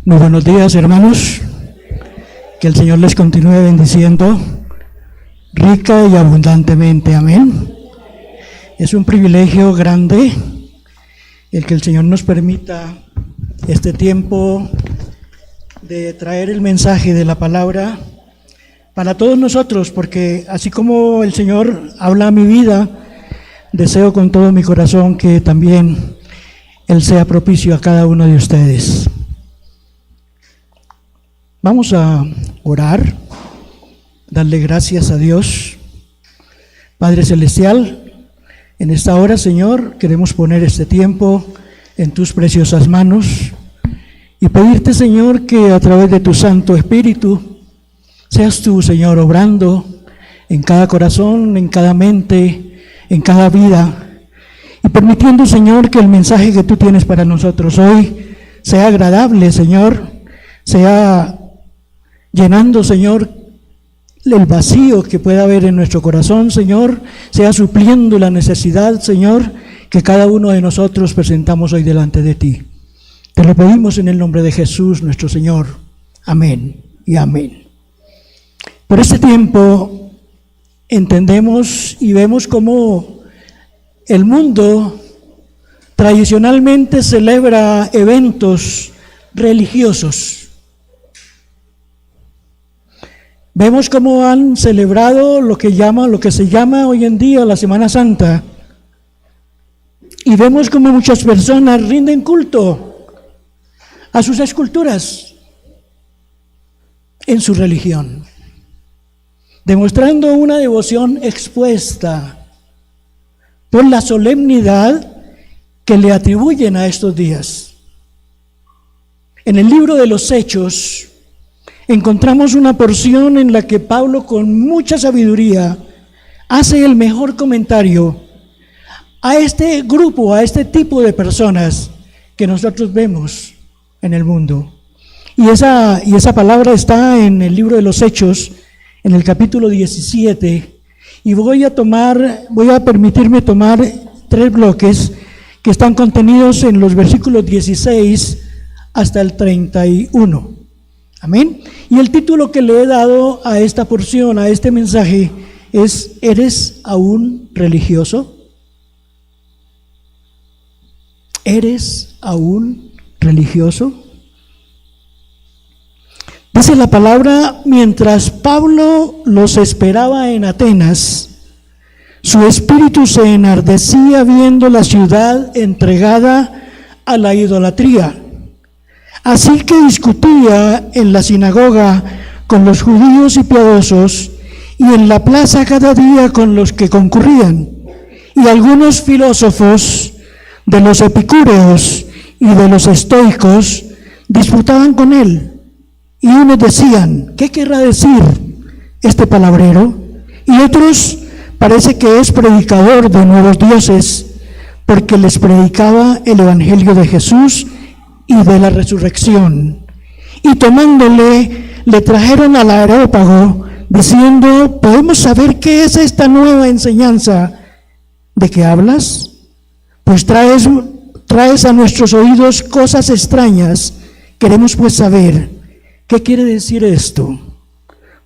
Muy buenos días, hermanos. Que el Señor les continúe bendiciendo rica y abundantemente. Amén. Es un privilegio grande el que el Señor nos permita este tiempo de traer el mensaje de la palabra para todos nosotros, porque así como el Señor habla a mi vida, deseo con todo mi corazón que también Él sea propicio a cada uno de ustedes. Vamos a orar, darle gracias a Dios. Padre Celestial, en esta hora, Señor, queremos poner este tiempo en tus preciosas manos y pedirte, Señor, que a través de tu Santo Espíritu seas tú, Señor, obrando en cada corazón, en cada mente, en cada vida, y permitiendo, Señor, que el mensaje que tú tienes para nosotros hoy sea agradable, Señor, sea llenando, Señor, el vacío que pueda haber en nuestro corazón, Señor, sea supliendo la necesidad, Señor, que cada uno de nosotros presentamos hoy delante de ti. Te lo pedimos en el nombre de Jesús, nuestro Señor. Amén y amén. Por este tiempo entendemos y vemos cómo el mundo tradicionalmente celebra eventos religiosos. Vemos cómo han celebrado lo que se llama hoy en día la Semana Santa. Y vemos cómo muchas personas rinden culto a sus esculturas en su religión, demostrando una devoción expuesta por la solemnidad que le atribuyen a estos días. En el libro de los Hechos encontramos una porción en la que Pablo, con mucha sabiduría, hace el mejor comentario a este grupo, a este tipo de personas que nosotros vemos en el mundo. Y esa palabra está en el libro de los Hechos, en el capítulo 17, y voy a permitirme tomar 3 bloques que están contenidos en los versículos 16 hasta el 31. Amén. Y el título que le he dado a esta porción, a este mensaje, es ¿eres aún religioso? ¿Eres aún religioso? Dice la palabra: mientras Pablo los esperaba en Atenas, su espíritu se enardecía viendo la ciudad entregada a la idolatría. Así que discutía en la sinagoga con los judíos y piadosos, y en la plaza cada día con los que concurrían. Y algunos filósofos de los epicúreos y de los estoicos disputaban con él. Y unos decían: ¿qué querrá decir este palabrero? Y otros: parece que es predicador de nuevos dioses, porque les predicaba el evangelio de Jesús y de la resurrección. Y tomándole, le trajeron al Areópago, diciendo: ¿podemos saber qué es esta nueva enseñanza de que hablas? Pues traes a nuestros oídos cosas extrañas. Queremos pues saber qué quiere decir esto,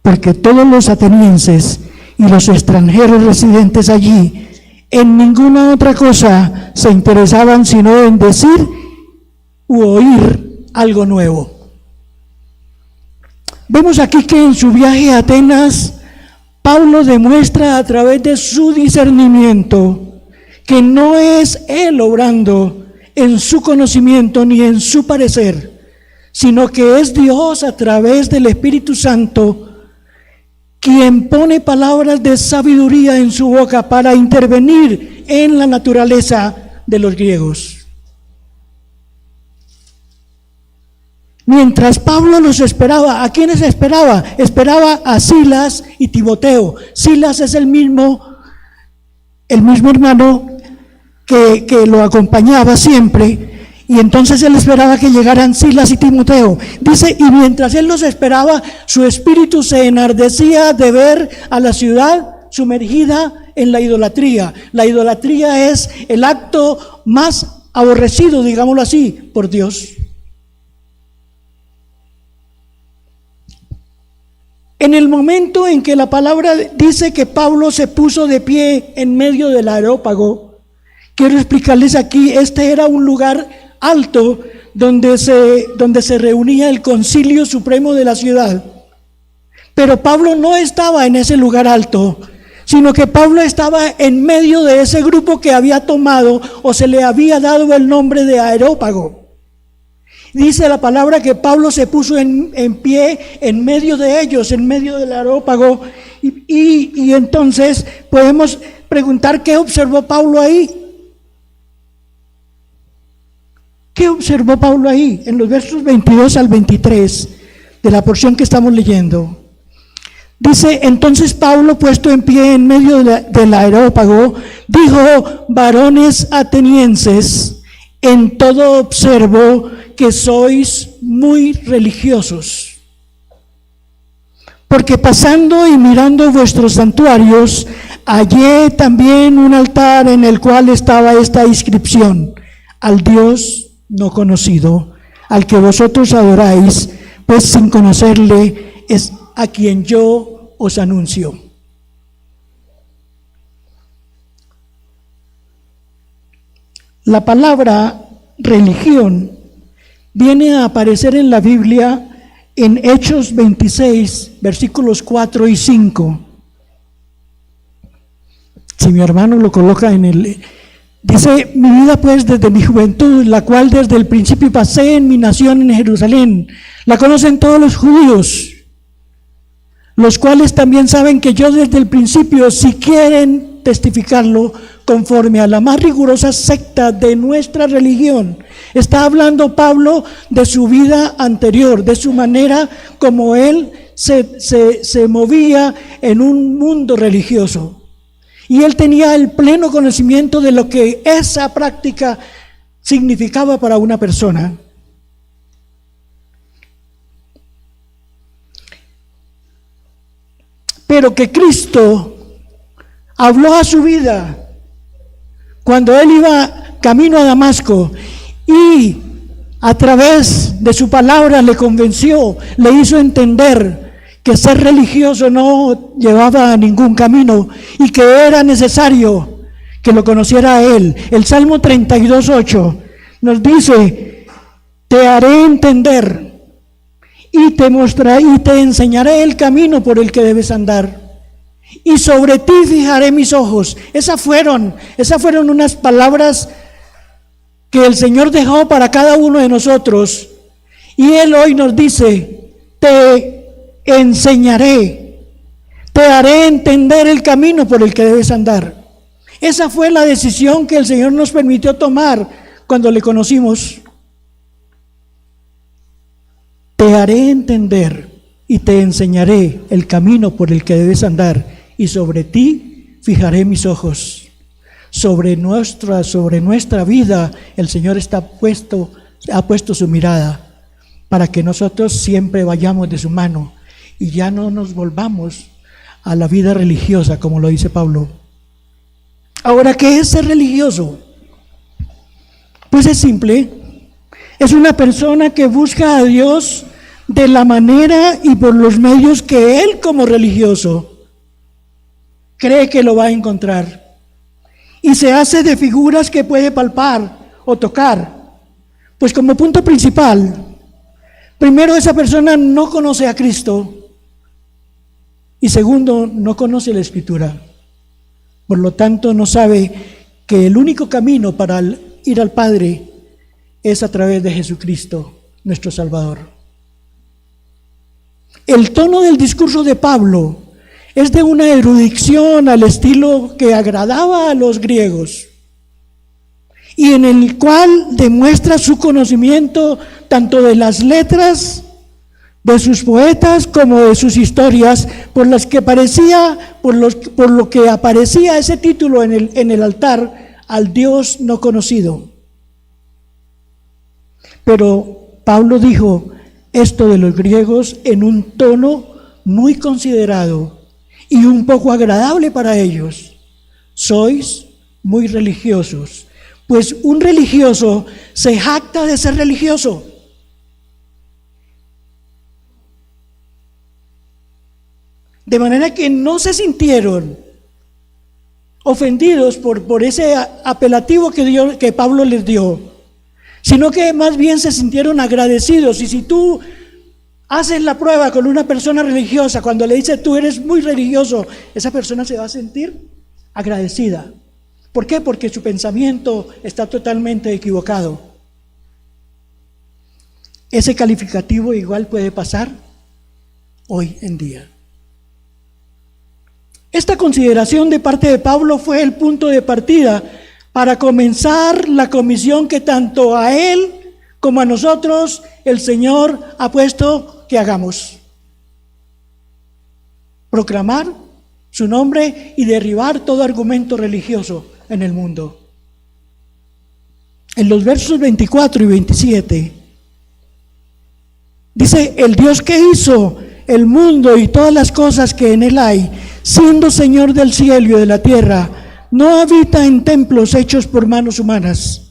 porque todos los atenienses y los extranjeros residentes allí en ninguna otra cosa se interesaban sino en decir u oír algo nuevo. Vemos aquí que en su viaje a Atenas, Pablo demuestra a través de su discernimiento que no es él obrando en su conocimiento ni en su parecer, sino que es Dios a través del Espíritu Santo quien pone palabras de sabiduría en su boca para intervenir en la naturaleza de los griegos. Mientras Pablo los esperaba, ¿a quiénes esperaba? Esperaba a Silas y Timoteo. Silas es el mismo hermano que lo acompañaba siempre, y entonces él esperaba que llegaran Silas y Timoteo. Dice: y mientras él los esperaba, su espíritu se enardecía de ver a la ciudad sumergida en la idolatría. La idolatría es el acto más aborrecido, digámoslo así, por Dios. En el momento en que la palabra dice que Pablo se puso de pie en medio del Areópago, quiero explicarles aquí, este era un lugar alto donde se reunía el Concilio Supremo de la ciudad. Pero Pablo no estaba en ese lugar alto, sino que Pablo estaba en medio de ese grupo que había tomado o se le había dado el nombre de Areópago. Dice la palabra que Pablo se puso en pie en medio de ellos, en medio del Areópago, y entonces podemos preguntar qué observó Pablo ahí. ¿Qué observó Pablo ahí? En los versos 22 al 23 de la porción que estamos leyendo. Dice, entonces Pablo, puesto en pie en medio del Areópago, dijo: varones atenienses, en todo observo que sois muy religiosos. Porque pasando y mirando vuestros santuarios, hallé también un altar en el cual estaba esta inscripción: al Dios no conocido, al que vosotros adoráis, pues sin conocerle es a quien yo os anuncio. La palabra religión viene a aparecer en la Biblia en Hechos 26, versículos 4 y 5. Si mi hermano lo coloca en el... Dice: mi vida pues desde mi juventud, la cual desde el principio pasé en mi nación en Jerusalén, la conocen todos los judíos, los cuales también saben que yo desde el principio, si quieren testificarlo, conforme a la más rigurosa secta de nuestra religión. Está hablando Pablo de su vida anterior, de su manera como él se movía en un mundo religioso. Y él tenía el pleno conocimiento de lo que esa práctica significaba para una persona. Pero que Cristo habló a su vida cuando él iba camino a Damasco y a través de su palabra le convenció, le hizo entender que ser religioso no llevaba a ningún camino y que era necesario que lo conociera a él. El Salmo 32:8 nos dice: te haré entender y te mostraré y te enseñaré el camino por el que debes andar, y sobre ti fijaré mis ojos. Esas fueron unas palabras que el Señor dejó para cada uno de nosotros, y Él hoy nos dice: te enseñaré, te haré entender el camino por el que debes andar. Esa fue la decisión que el Señor nos permitió tomar cuando le conocimos. Te haré entender y te enseñaré el camino por el que debes andar, y sobre ti fijaré mis ojos. Sobre nuestra vida el Señor ha puesto su mirada para que nosotros siempre vayamos de su mano y ya no nos volvamos a la vida religiosa, como lo dice Pablo. Ahora, ¿qué es ser religioso? Pues es simple. Es una persona que busca a Dios de la manera y por los medios que él, como religioso, cree que lo va a encontrar, y se hace de figuras que puede palpar o tocar. Pues como punto principal, primero, esa persona no conoce a Cristo, y segundo, no conoce la Escritura. Por lo tanto, no sabe que el único camino para ir al Padre es a través de Jesucristo, nuestro Salvador. El tono del discurso de Pablo es de una erudición al estilo que agradaba a los griegos, y en el cual demuestra su conocimiento tanto de las letras de sus poetas como de sus historias, por lo que aparecía ese título en el altar: al Dios no conocido. Pero Pablo dijo esto de los griegos en un tono muy considerado y un poco agradable para ellos: sois muy religiosos. Pues un religioso se jacta de ser religioso. De manera que no se sintieron ofendidos por ese apelativo que Pablo les dio, sino que más bien se sintieron agradecidos. Y si tú haces la prueba con una persona religiosa, cuando le dices tú eres muy religioso, esa persona se va a sentir agradecida. ¿Por qué? Porque su pensamiento está totalmente equivocado. Ese calificativo igual puede pasar hoy en día. Esta consideración de parte de Pablo fue el punto de partida para comenzar la comisión que tanto a él como a nosotros el Señor ha puesto que hagamos. Proclamar su nombre y derribar todo argumento religioso en el mundo. En los versos 24 y 27 dice: el Dios que hizo el mundo y todas las cosas que en él hay, siendo Señor del cielo y de la tierra, no habita en templos hechos por manos humanas,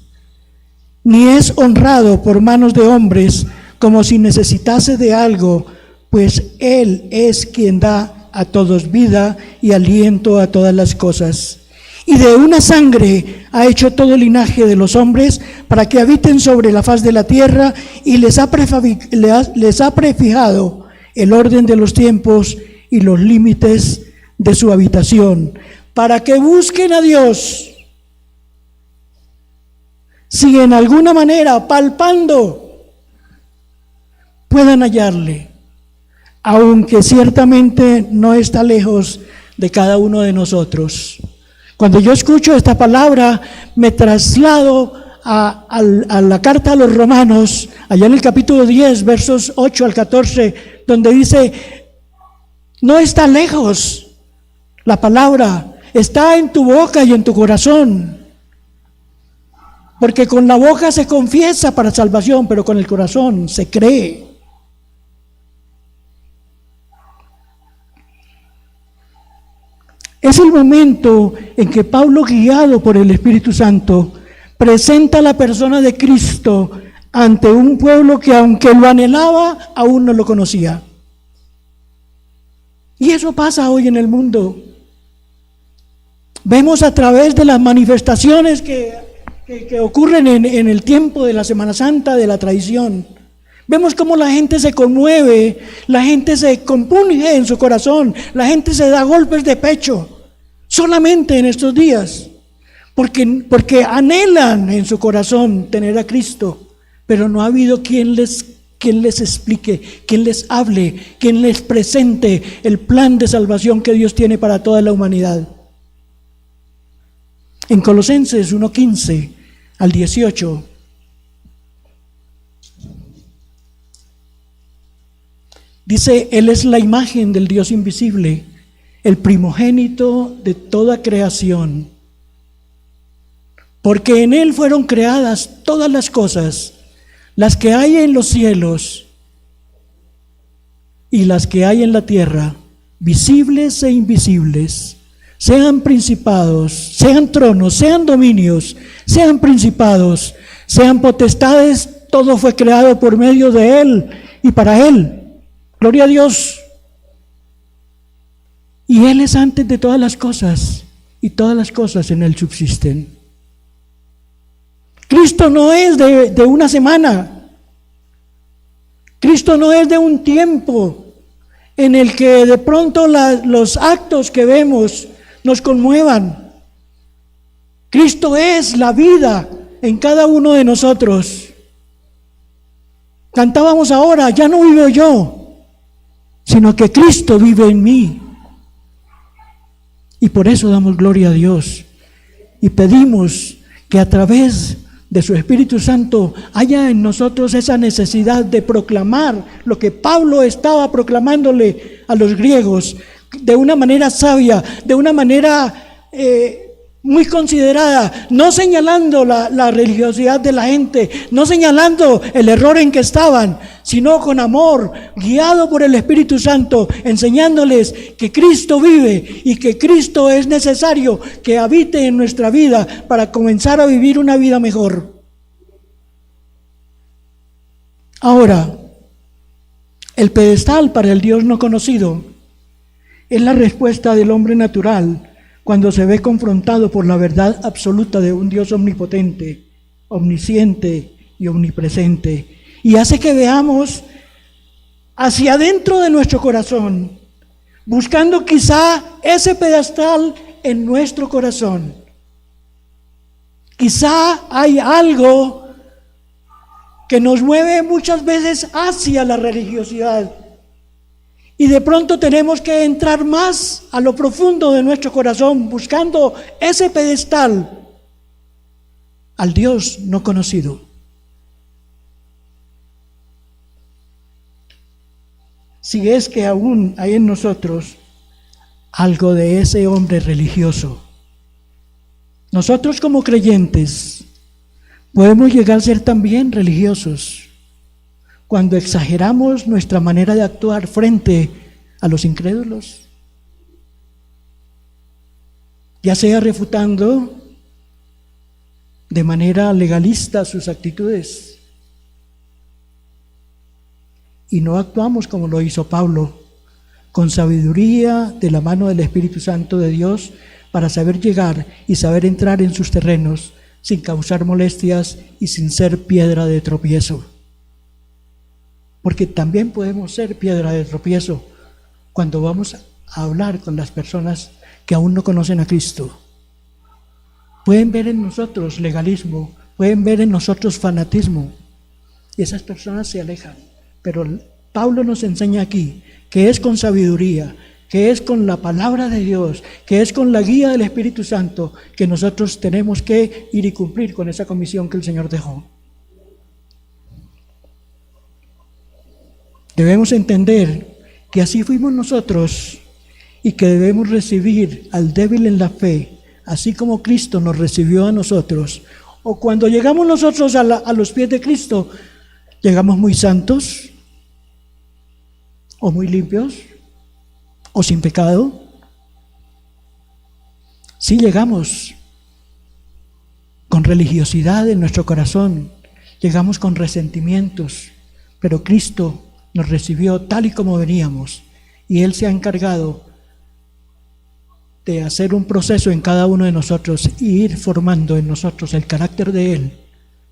ni es honrado por manos de hombres como si necesitase de algo, pues Él es quien da a todos vida y aliento a todas las cosas. Y de una sangre ha hecho todo el linaje de los hombres para que habiten sobre la faz de la tierra, y les ha prefijado el orden de los tiempos y los límites de su habitación, para que busquen a Dios, si en alguna manera, palpando, puedan hallarle, aunque ciertamente no está lejos de cada uno de nosotros. Cuando yo escucho esta palabra, me traslado a la carta a los Romanos, allá en el capítulo 10, versos 8 al 14, donde dice: no está lejos la palabra, está en tu boca y en tu corazón. Porque con la boca se confiesa para salvación, pero con el corazón se cree. Es el momento en que Pablo, guiado por el Espíritu Santo, presenta la persona de Cristo ante un pueblo que, aunque lo anhelaba, aún no lo conocía. Y eso pasa hoy en el mundo. Vemos a través de las manifestaciones que ocurren en el tiempo de la Semana Santa, de la tradición. Vemos cómo la gente se conmueve, la gente se compunge en su corazón, la gente se da golpes de pecho, solamente en estos días, porque anhelan en su corazón tener a Cristo, pero no ha habido quien les explique, quien les hable, quien les presente el plan de salvación que Dios tiene para toda la humanidad. En Colosenses 1:15 al 18 dice: Él es la imagen del Dios invisible, el primogénito de toda creación, porque en Él fueron creadas todas las cosas, las que hay en los cielos y las que hay en la tierra, visibles e invisibles, sean principados, sean tronos, sean dominios, sean principados, sean potestades, todo fue creado por medio de Él y para Él. Gloria a Dios. Y Él es antes de todas las cosas, y todas las cosas en Él subsisten. Cristo no es de una semana. Cristo no es de un tiempo en el que de pronto los actos que vemos nos conmuevan. Cristo es la vida en cada uno de nosotros. Cantábamos ahora: ya no vivo yo, sino que Cristo vive en mí. Y por eso damos gloria a Dios y pedimos que a través de su Espíritu Santo haya en nosotros esa necesidad de proclamar lo que Pablo estaba proclamándole a los griegos de una manera sabia, de una manera muy considerada, no señalando la religiosidad de la gente, no señalando el error en que estaban, sino con amor, guiado por el Espíritu Santo, enseñándoles que Cristo vive y que Cristo es necesario que habite en nuestra vida para comenzar a vivir una vida mejor. Ahora, el pedestal para el Dios no conocido Es la respuesta del hombre natural cuando se ve confrontado por la verdad absoluta de un Dios omnipotente, omnisciente y omnipresente. Y hace que veamos hacia adentro de nuestro corazón, buscando quizá ese pedestal en nuestro corazón. Quizá hay algo que nos mueve muchas veces hacia la religiosidad. Y de pronto tenemos que entrar más a lo profundo de nuestro corazón, buscando ese pedestal al Dios no conocido. Si es que aún hay en nosotros algo de ese hombre religioso. Nosotros como creyentes podemos llegar a ser también religiosos cuando exageramos nuestra manera de actuar frente a los incrédulos, ya sea refutando de manera legalista sus actitudes, y no actuamos como lo hizo Pablo, con sabiduría de la mano del Espíritu Santo de Dios, para saber llegar y saber entrar en sus terrenos sin causar molestias y sin ser piedra de tropiezo. Porque también podemos ser piedra de tropiezo cuando vamos a hablar con las personas que aún no conocen a Cristo. Pueden ver en nosotros legalismo, pueden ver en nosotros fanatismo, y esas personas se alejan. Pero Pablo nos enseña aquí que es con sabiduría, que es con la palabra de Dios, que es con la guía del Espíritu Santo, que nosotros tenemos que ir y cumplir con esa comisión que el Señor dejó. Debemos entender que así fuimos nosotros y que debemos recibir al débil en la fe, así como Cristo nos recibió a nosotros. O cuando llegamos nosotros a los pies de Cristo, llegamos muy santos, o muy limpios, o sin pecado. Sí llegamos con religiosidad en nuestro corazón, llegamos con resentimientos, pero Cristo nos recibió tal y como veníamos, y Él se ha encargado de hacer un proceso en cada uno de nosotros y ir formando en nosotros el carácter de Él,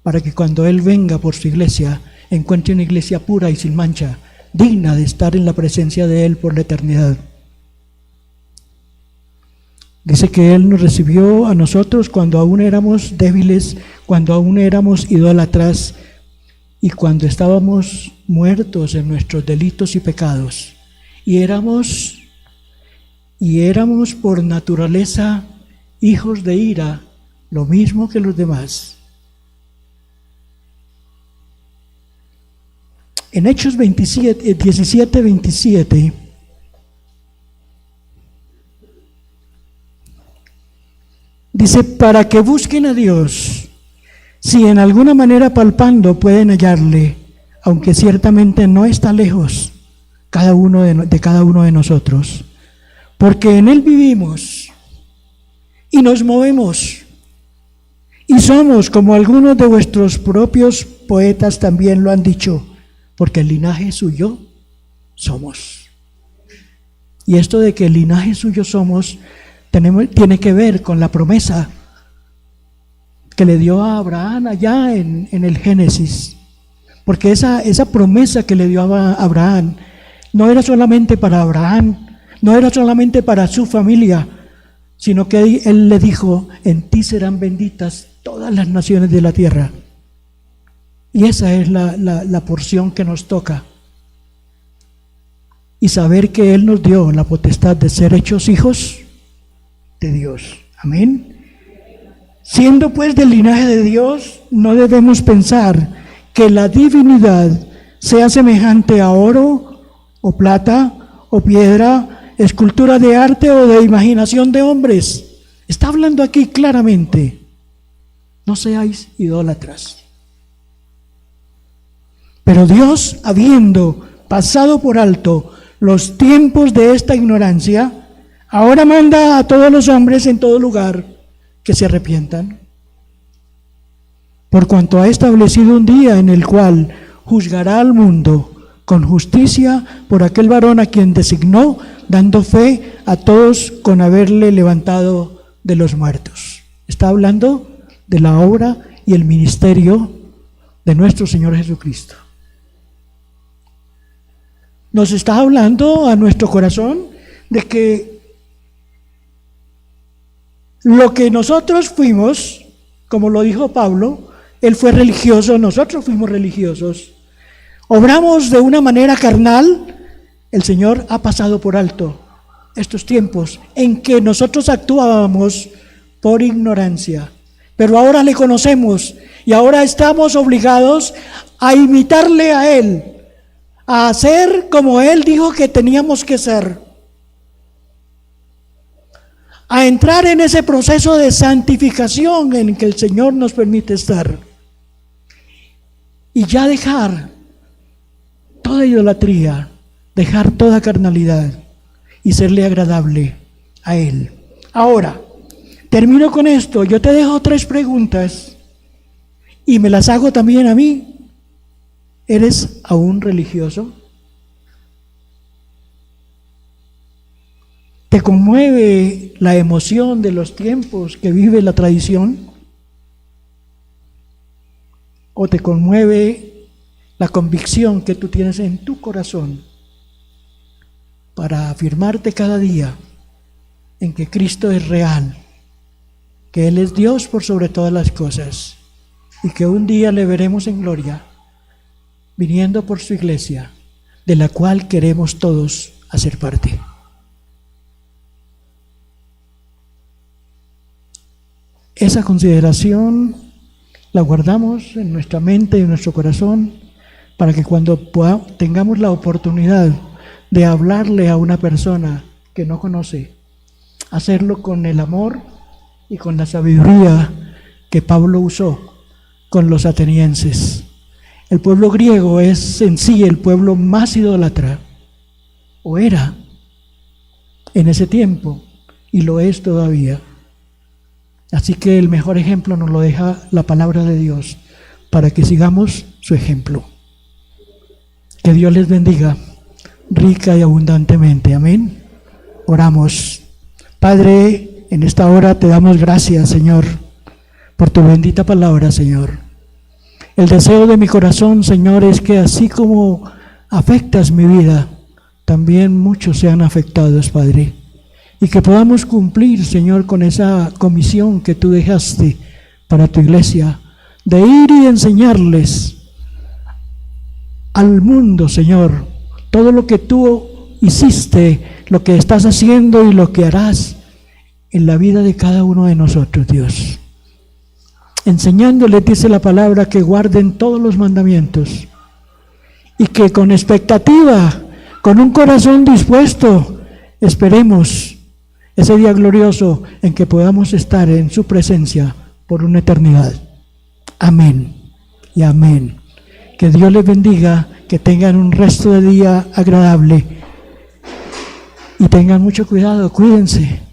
para que cuando Él venga por su iglesia, encuentre una iglesia pura y sin mancha, digna de estar en la presencia de Él por la eternidad. Dice que Él nos recibió a nosotros cuando aún éramos débiles, cuando aún éramos idólatras y cuando estábamos muertos en nuestros delitos y pecados. Y éramos por naturaleza hijos de ira, lo mismo que los demás. En Hechos 17:27 dice, para que busquen a Dios, si en alguna manera palpando pueden hallarle, aunque ciertamente no está lejos de cada uno de nosotros, porque en Él vivimos y nos movemos y somos, como algunos de vuestros propios poetas también lo han dicho, porque el linaje suyo somos. Y esto de que el linaje suyo somos tiene que ver con la promesa que le dio a Abraham allá en el Génesis. Porque esa promesa que le dio a Abraham no era solamente para Abraham, no era solamente para su familia, sino que Él le dijo, en ti serán benditas todas las naciones de la tierra. Y esa es la porción que nos toca. Y saber que Él nos dio la potestad de ser hechos hijos de Dios. Amén. Siendo pues del linaje de Dios, no debemos pensar que la divinidad sea semejante a oro o plata o piedra, escultura de arte o de imaginación de hombres. Está hablando aquí claramente. No seáis idólatras. Pero Dios, habiendo pasado por alto los tiempos de esta ignorancia, ahora manda a todos los hombres en todo lugar que se arrepientan, por cuanto ha establecido un día en el cual juzgará al mundo con justicia por aquel varón a quien designó, dando fe a todos con haberle levantado de los muertos. Está hablando de la obra y el ministerio de nuestro Señor Jesucristo. Nos está hablando a nuestro corazón de que lo que nosotros fuimos, como lo dijo Pablo, él fue religioso, nosotros fuimos religiosos, obramos de una manera carnal, el Señor ha pasado por alto estos tiempos en que nosotros actuábamos por ignorancia, pero ahora le conocemos y ahora estamos obligados a imitarle a Él, a hacer como Él dijo que teníamos que ser, a entrar en ese proceso de santificación en que el Señor nos permite estar y ya dejar toda idolatría, dejar toda carnalidad y serle agradable a Él. Ahora, termino con esto. Yo te dejo 3 preguntas y me las hago también a mí. ¿Eres aún religioso? ¿Te conmueve la emoción de los tiempos que vive la tradición? ¿O te conmueve la convicción que tú tienes en tu corazón para afirmarte cada día en que Cristo es real, que Él es Dios por sobre todas las cosas y que un día le veremos en gloria viniendo por su iglesia, de la cual queremos todos hacer parte? Esa consideración la guardamos en nuestra mente y en nuestro corazón para que cuando tengamos la oportunidad de hablarle a una persona que no conoce, hacerlo con el amor y con la sabiduría que Pablo usó con los atenienses. El pueblo griego es en sí el pueblo más idólatra, o era en ese tiempo, y lo es todavía. Así que el mejor ejemplo nos lo deja la palabra de Dios, para que sigamos su ejemplo. Que Dios les bendiga rica y abundantemente. Amén. Oramos. Padre, en esta hora te damos gracias, Señor, por tu bendita palabra, Señor. El deseo de mi corazón, Señor, es que así como afectas mi vida, también muchos sean afectados, Padre. Y que podamos cumplir, Señor, con esa comisión que tú dejaste para tu iglesia, de ir y enseñarles al mundo, Señor, todo lo que tú hiciste, lo que estás haciendo y lo que harás en la vida de cada uno de nosotros, Dios. Enseñándoles, dice la palabra, que guarden todos los mandamientos y que con expectativa, con un corazón dispuesto, esperemos ese día glorioso en que podamos estar en su presencia por una eternidad. Amén y amén. Que Dios les bendiga, que tengan un resto de día agradable y tengan mucho cuidado, cuídense.